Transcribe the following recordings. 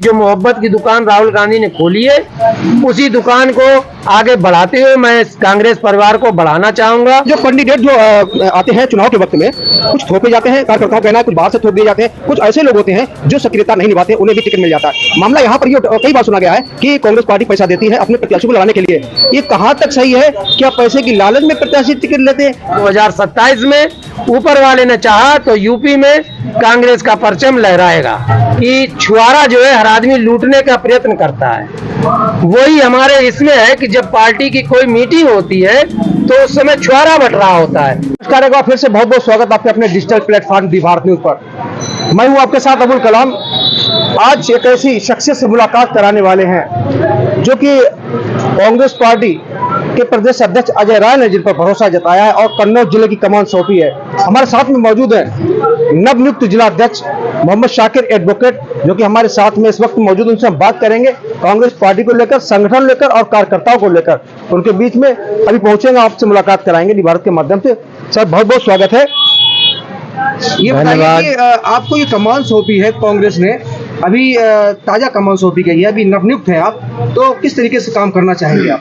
जो मोहब्बत की दुकान राहुल गांधी ने खोली है, उसी दुकान को आगे बढ़ाते हुए मैं कांग्रेस परिवार को बढ़ाना चाहूंगा। जो कैंडिडेट जो आते हैं चुनाव के वक्त में, कुछ थोपे जाते हैं, कार्यकर्ताओं का कहना है कुछ बाहर से थोप दिए जाते हैं, कुछ ऐसे लोग होते हैं जो सक्रियता नहीं निभाते, उन्हें भी टिकट मिल जाता है। मामला यहाँ पर ये कई बार सुना गया है कि कांग्रेस पार्टी पैसा देती है अपने प्रत्याशी को लड़ाने के लिए। ये कहाँ तक सही है? क्या पैसे की लालच में प्रत्याशी टिकट लेते हैं? 2027 में ऊपर वाले ने चाहा तो यूपी में कांग्रेस का परचम लहराएगा कि छुआरा जो है हर आदमी लूटने का प्रयत्न करता है। वही हमारे इसमें है कि जब पार्टी की कोई मीटिंग होती है तो उस समय छुआरा बट रहा होता है। नमस्कार, एक बार फिर से बहुत बहुत स्वागत आपके अपने डिजिटल प्लेटफॉर्म दी भारत न्यूज पर। मैं हूं आपके साथ अबुल कलाम। आज एक ऐसी शख्सियत से मुलाकात कराने वाले हैं जो कि कांग्रेस पार्टी के प्रदेश अध्यक्ष अजय राय ने जिन पर भरोसा जताया है और कन्नौज जिले की कमान सौंपी है। हमारे साथ में मौजूद है नवनियुक्त जिला अध्यक्ष मोहम्मद शाकिर एडवोकेट, जो कि हमारे साथ में इस वक्त मौजूद। उनसे हम बात करेंगे कांग्रेस पार्टी को लेकर, संगठन लेकर और कार्यकर्ताओं को लेकर। उनके बीच में अभी पहुंचेंगे, आपसे मुलाकात कराएंगे भारत के माध्यम से। सर, बहुत बहुत स्वागत है। ये बताइए कि आपको ये कमान सौंपी है कांग्रेस ने, अभी ताजा कमान सौंपी गई है, अभी नवनियुक्त है आप, तो किस तरीके से काम करना चाहेंगे आप?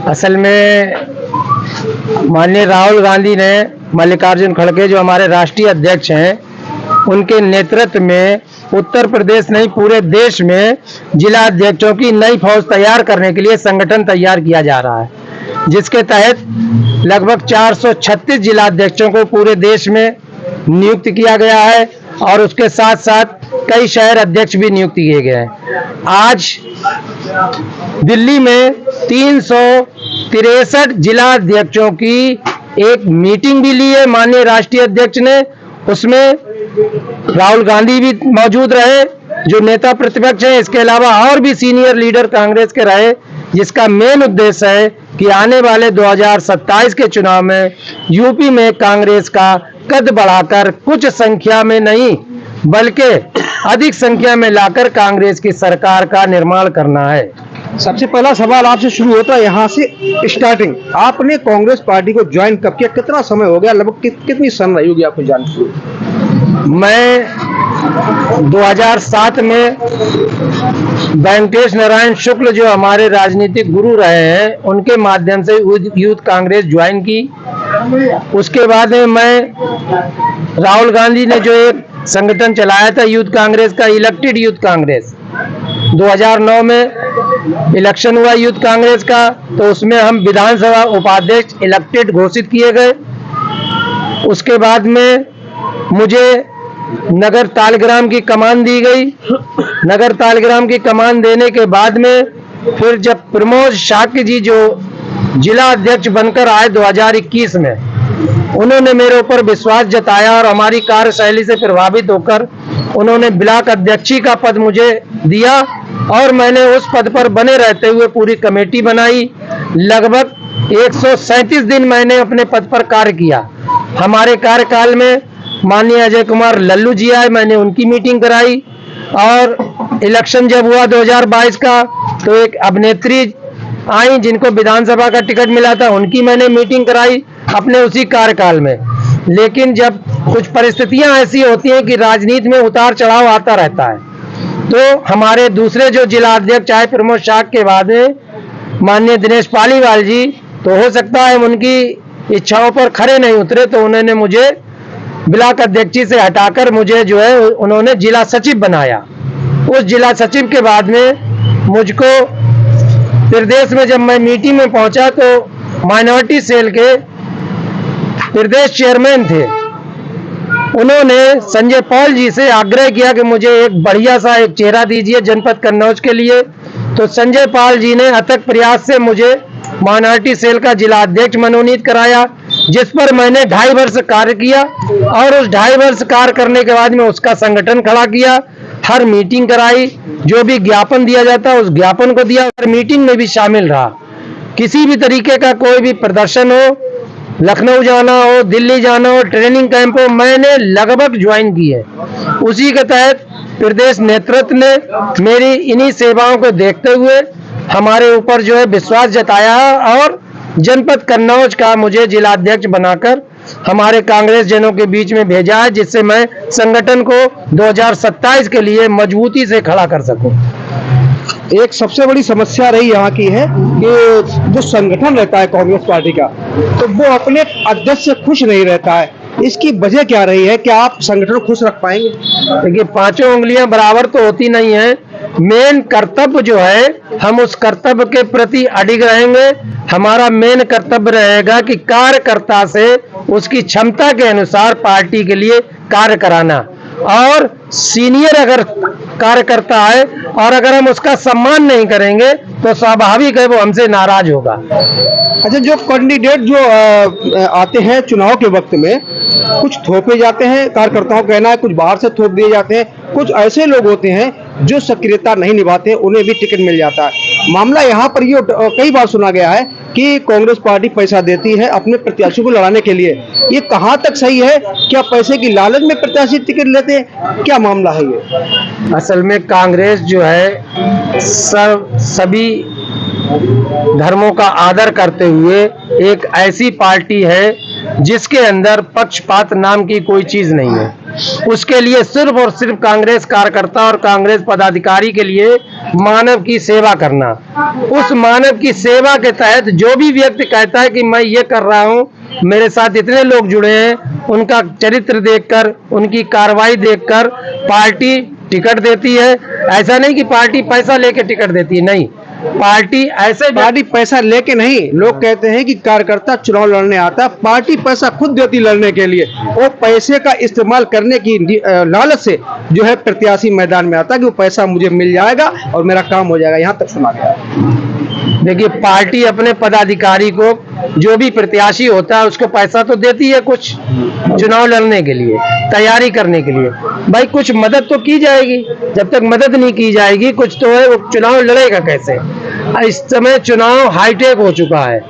असल में माननीय राहुल गांधी ने मल्लिकार्जुन खड़गे जो हमारे राष्ट्रीय अध्यक्ष हैं, उनके नेतृत्व में उत्तर प्रदेश नहीं पूरे देश में जिला अध्यक्षों की नई फौज तैयार करने के लिए संगठन तैयार किया जा रहा है, जिसके तहत लगभग 436 जिला अध्यक्षों को पूरे देश में नियुक्त किया गया है और उसके साथ साथ कई शहर अध्यक्ष भी नियुक्त किए गए हैं। आज दिल्ली में 363 जिला अध्यक्षों की एक मीटिंग भी ली है माननीय राष्ट्रीय अध्यक्ष ने। उसमें राहुल गांधी भी मौजूद रहे जो नेता प्रतिपक्ष है, इसके अलावा और भी सीनियर लीडर कांग्रेस के रहे, जिसका मेन उद्देश्य है कि आने वाले 2027 के चुनाव में यूपी में कांग्रेस का कद बढ़ाकर कुछ संख्या में नहीं बल्कि अधिक संख्या में लाकर कांग्रेस की सरकार का निर्माण करना है। सबसे पहला सवाल आपसे शुरू होता है यहाँ से स्टार्टिंग। आपने कांग्रेस पार्टी को ज्वाइन कब किया, कितना समय हो गया, लगभग कितनी सन रही होगी आपको ज्वाइन किया? मैं 2007 में वेंकटेश नारायण शुक्ल जो हमारे राजनीतिक गुरु रहे हैं, उनके माध्यम से यूथ कांग्रेस ज्वाइन की। उसके बाद में मैं राहुल गांधी ने जो एक संगठन चलाया था यूथ कांग्रेस का, इलेक्टेड यूथ कांग्रेस, 2009 में इलेक्शन हुआ यूथ कांग्रेस का, तो उसमें हम विधानसभा उपाध्यक्ष इलेक्टेड घोषित किए गए। उसके बाद में मुझे नगर तालग्राम की कमान दी गई। नगर तालग्राम की कमान देने के बाद में फिर जब प्रमोद शाक्य जी जो जिला अध्यक्ष बनकर आए 2021 में, उन्होंने मेरे ऊपर विश्वास जताया और हमारी कार्यशैली से प्रभावित होकर उन्होंने ब्लॉक अध्यक्षी का पद मुझे दिया और मैंने उस पद पर बने रहते हुए पूरी कमेटी बनाई। लगभग 137 दिन मैंने अपने पद पर कार्य किया। हमारे कार्यकाल में माननीय अजय कुमार लल्लू जी आए, मैंने उनकी मीटिंग कराई और इलेक्शन जब हुआ 2022 का, तो एक अभिनेत्री आई जिनको विधानसभा का टिकट मिला था, उनकी मैंने मीटिंग कराई अपने उसी कार्यकाल में। लेकिन जब कुछ परिस्थितियां ऐसी होती हैं कि राजनीति में उतार चढ़ाव आता रहता है, तो हमारे दूसरे जो जिला अध्यक्ष आए प्रमोद शाक के बाद में माननीय दिनेश पालीवाल जी, तो हो सकता है उनकी इच्छाओं पर खरे नहीं उतरे, तो उन्होंने मुझे ब्लॉक अध्यक्षी से हटाकर मुझे जो है उन्होंने जिला सचिव बनाया। उस जिला सचिव के बाद में मुझको प्रदेश में जब मैं मीटिंग में पहुंचा तो माइनॉरिटी सेल के प्रदेश चेयरमैन थे, उन्होंने संजय पॉल जी से आग्रह किया कि मुझे एक बढ़िया सा एक चेहरा दीजिए जनपद कन्नौज के लिए। तो संजय पाल जी ने अथक प्रयास से मुझे माइनॉरिटी सेल का जिला अध्यक्ष मनोनीत कराया, जिस पर मैंने 2.5 वर्ष कार्य किया और उस 2.5 वर्ष कार्य करने के बाद में उसका संगठन खड़ा किया, हर मीटिंग कराई, जो भी ज्ञापन दिया जाता उस ज्ञापन को दिया, हर मीटिंग में भी शामिल रहा। किसी भी तरीके का कोई भी प्रदर्शन हो, लखनऊ जाना हो, दिल्ली जाना हो, ट्रेनिंग कैंप हो, मैंने लगभग ज्वाइन की है। उसी के तहत प्रदेश नेतृत्व ने मेरी इन्हीं सेवाओं को देखते हुए हमारे ऊपर जो है विश्वास जताया और जनपद कन्नौज का मुझे जिला अध्यक्ष बनाकर हमारे कांग्रेस जनों के बीच में भेजा है, जिससे मैं संगठन को 2027 के लिए मजबूती से खड़ा कर सकूं। एक सबसे बड़ी समस्या रही यहाँ की है कि जो संगठन रहता है कांग्रेस पार्टी का, तो वो अपने अध्यक्ष से खुश नहीं रहता है। इसकी वजह क्या रही है? क्या आप संगठन को खुश रख पाएंगे? देखिए, पांचों उंगलियां बराबर तो होती नहीं है। मेन कर्तव्य जो है, हम उस कर्तव्य के प्रति अडिग रहेंगे। हमारा मेन कर्तव्य रहेगा कि कार्यकर्ता से उसकी क्षमता के अनुसार पार्टी के लिए कार्य कराना, और सीनियर अगर कार्यकर्ता है और अगर हम उसका सम्मान नहीं करेंगे तो स्वाभाविक है वो हमसे नाराज होगा। अच्छा, जो कैंडिडेट जो आते हैं चुनाव के वक्त में, कुछ थोपे जाते हैं, कार्यकर्ताओं का कहना है कुछ बाहर से थोप दिए जाते हैं, कुछ ऐसे लोग होते हैं जो सक्रियता नहीं निभाते, उन्हें भी टिकट मिल जाता है। मामला यहाँ पर ये कई बार सुना गया है कि कांग्रेस पार्टी पैसा देती है अपने प्रत्याशी को लड़ाने के लिए। ये कहाँ तक सही है? क्या पैसे की लालच में प्रत्याशी टिकट लेते हैं? क्या मामला है ये? असल में कांग्रेस जो है सभी धर्मों का आदर करते हुए एक ऐसी पार्टी है जिसके अंदर पक्षपात नाम की कोई चीज नहीं है। उसके लिए सिर्फ और सिर्फ कांग्रेस कार्यकर्ता और कांग्रेस पदाधिकारी के लिए मानव की सेवा करना। उस मानव की सेवा के तहत जो भी व्यक्ति कहता है कि मैं ये कर रहा हूँ, मेरे साथ इतने लोग जुड़े हैं, उनका चरित्र देखकर, उनकी कार्रवाई देखकर पार्टी टिकट देती है। ऐसा नहीं कि पार्टी पैसा लेके टिकट देती है, नहीं। पार्टी पैसा लेके नहीं, लोग कहते हैं कि कार्यकर्ता चुनाव लड़ने आता, पार्टी पैसा खुद देती लड़ने के लिए। वो पैसे का इस्तेमाल करने की लालच से जो है प्रत्याशी मैदान में आता कि वो पैसा मुझे मिल जाएगा और मेरा काम हो जाएगा, यहाँ तक सुना गया। देखिए, पार्टी अपने पदाधिकारी को, जो भी प्रत्याशी होता है उसको पैसा तो देती है कुछ चुनाव लड़ने के लिए, तैयारी करने के लिए। भाई कुछ मदद तो की जाएगी, जब तक मदद नहीं की जाएगी कुछ तो है, वो चुनाव लड़ेगा कैसे? इस समय चुनाव हाईटेक हो चुका है,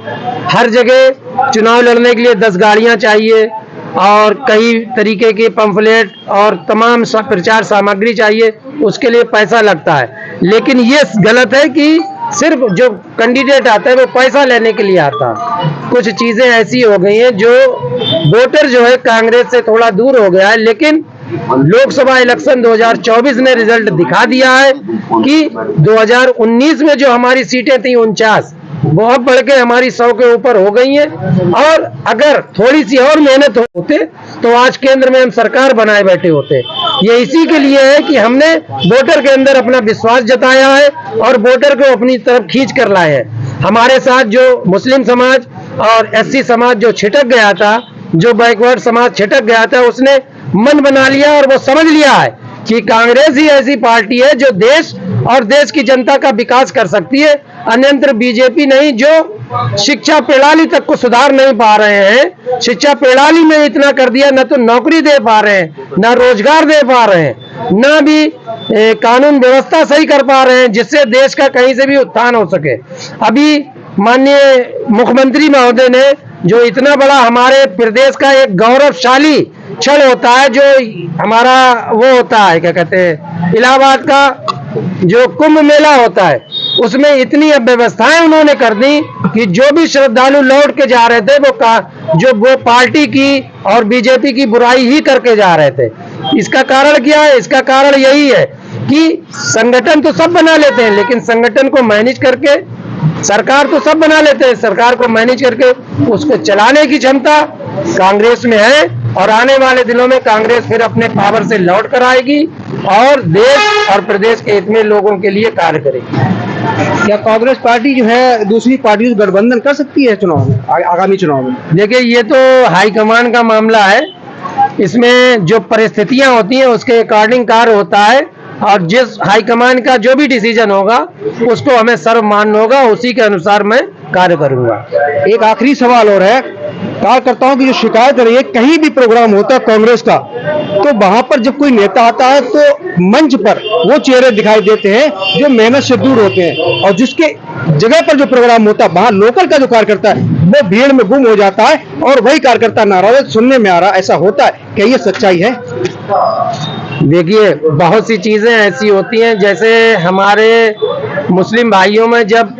हर जगह चुनाव लड़ने के लिए 10 गाड़ियां चाहिए और कई तरीके के पंफलेट और तमाम प्रचार सामग्री चाहिए, उसके लिए पैसा लगता है। लेकिन ये गलत है कि सिर्फ जो कैंडिडेट आता है वो पैसा लेने के लिए आता। कुछ चीजें ऐसी हो गई हैं जो वोटर जो है कांग्रेस से थोड़ा दूर हो गया है, लेकिन लोकसभा इलेक्शन 2024 ने रिजल्ट दिखा दिया है कि 2019 में जो हमारी सीटें थी 49, वो अब बढ़ के हमारी 100 के ऊपर हो गई हैं। और अगर थोड़ी सी और मेहनत होते तो आज केंद्र में हम सरकार बनाए बैठे होते। ये इसी के लिए है कि हमने वोटर के अंदर अपना विश्वास जताया है और वोटर को अपनी तरफ खींच कर लाए हैं। हमारे साथ जो मुस्लिम समाज और एससी समाज जो छिटक गया था, जो बैकवर्ड समाज छिटक गया था, उसने मन बना लिया और वो समझ लिया है कि कांग्रेस ही ऐसी पार्टी है जो देश और देश की जनता का विकास कर सकती है, अन्यत्र बीजेपी नहीं, जो शिक्षा प्रणाली तक को सुधार नहीं पा रहे हैं। शिक्षा प्रणाली में इतना कर दिया, न तो नौकरी दे पा रहे हैं, न रोजगार दे पा रहे हैं, न भी कानून व्यवस्था सही कर पा रहे हैं जिससे देश का कहीं से भी उत्थान हो सके। अभी माननीय मुख्यमंत्री महोदय ने जो इतना बड़ा हमारे प्रदेश का एक गौरवशाली क्षण होता है, जो हमारा वो होता है, क्या कहते हैं, इलाहाबाद का जो कुंभ मेला होता है, उसमें इतनी व्यवस्थाएं उन्होंने कर दी कि जो भी श्रद्धालु लौट के जा रहे थे वो पार्टी की और बीजेपी की बुराई ही करके जा रहे थे। इसका कारण क्या है? इसका कारण यही है कि संगठन तो सब बना लेते हैं, लेकिन संगठन को मैनेज करके, सरकार तो सब बना लेते हैं, सरकार को मैनेज करके उसको चलाने की क्षमता कांग्रेस में है। और आने वाले दिनों में कांग्रेस फिर अपने पावर से लौट कर आएगी और देश और प्रदेश के हित में लोगों के लिए कार्य करेगी। क्या कांग्रेस पार्टी जो है दूसरी पार्टी से गठबंधन कर सकती है चुनाव में, आगामी चुनाव में? देखिए, ये तो हाईकमान का मामला है, इसमें जो परिस्थितियां होती हैं उसके अकॉर्डिंग कार्य होता है और जिस हाईकमान का जो भी डिसीजन होगा उसको हमें सर्वमान्य होगा, उसी के अनुसार मैं कार्य करूंगा। एक आखिरी सवाल और है, कार्यकर्ताओं की जो शिकायत रही है, कहीं भी प्रोग्राम होता है कांग्रेस का तो वहां पर जब कोई नेता आता है तो मंच पर वो चेहरे दिखाई देते हैं जो मेहनत से दूर होते हैं, और जिसके जगह पर जो प्रोग्राम होता है वहां लोकल का जो कार्यकर्ता है वो भीड़ में गुम हो जाता है और वही कार्यकर्ता नाराज सुनने में आ रहा, ऐसा होता है। क्या ये सच्चाई है? देखिए, बहुत सी चीजें ऐसी होती हैं, जैसे हमारे मुस्लिम भाइयों में जब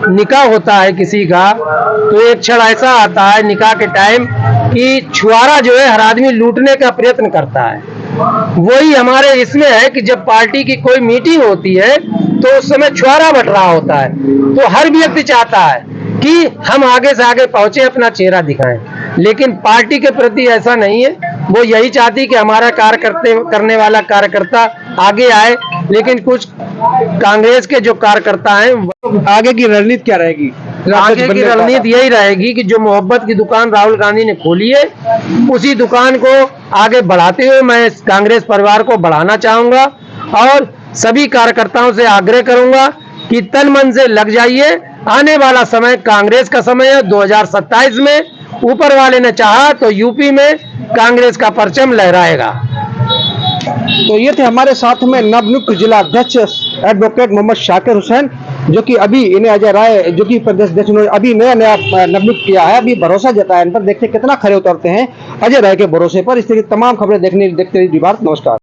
निकाह होता है किसी का तो एक क्षण ऐसा आता है निकाह के टाइम कि छुआरा जो है हर आदमी लूटने का प्रयत्न करता है। वही हमारे इसमें है कि जब पार्टी की कोई मीटिंग होती है तो उस समय छुआरा बट रहा होता है, तो हर व्यक्ति चाहता है कि हम आगे से आगे पहुंचे, अपना चेहरा दिखाएं, लेकिन पार्टी के प्रति ऐसा नहीं है। वो यही चाहती कि हमारा कार्य करने वाला कार्यकर्ता आगे आए, लेकिन कुछ कांग्रेस के जो कार्यकर्ता हैं, आगे की रणनीति क्या रहेगी? आगे की रणनीति यही रहेगी कि जो मोहब्बत की दुकान राहुल गांधी ने खोली है, उसी दुकान को आगे बढ़ाते हुए मैं कांग्रेस परिवार को बढ़ाना चाहूंगा और सभी कार्यकर्ताओं से आग्रह करूंगा कि तन मन से लग जाइए। आने वाला समय कांग्रेस का समय है। 2027 में ऊपर वाले ने चाहा तो यूपी में कांग्रेस का परचम लहराएगा। तो ये थे हमारे साथ में नवनियुक्त जिला अध्यक्ष एडवोकेट मोहम्मद शाकिर हुसैन, जो कि अभी इन्हें अजय राय जो कि प्रदेश अध्यक्ष उन्होंने अभी नया नवनियुक्त किया है, अभी भरोसा जताया इन पर। देखते कितना खरे उतरते हैं अजय राय के भरोसे पर। इस तरह की तमाम खबरें देखते रहिए विवाद। नमस्कार।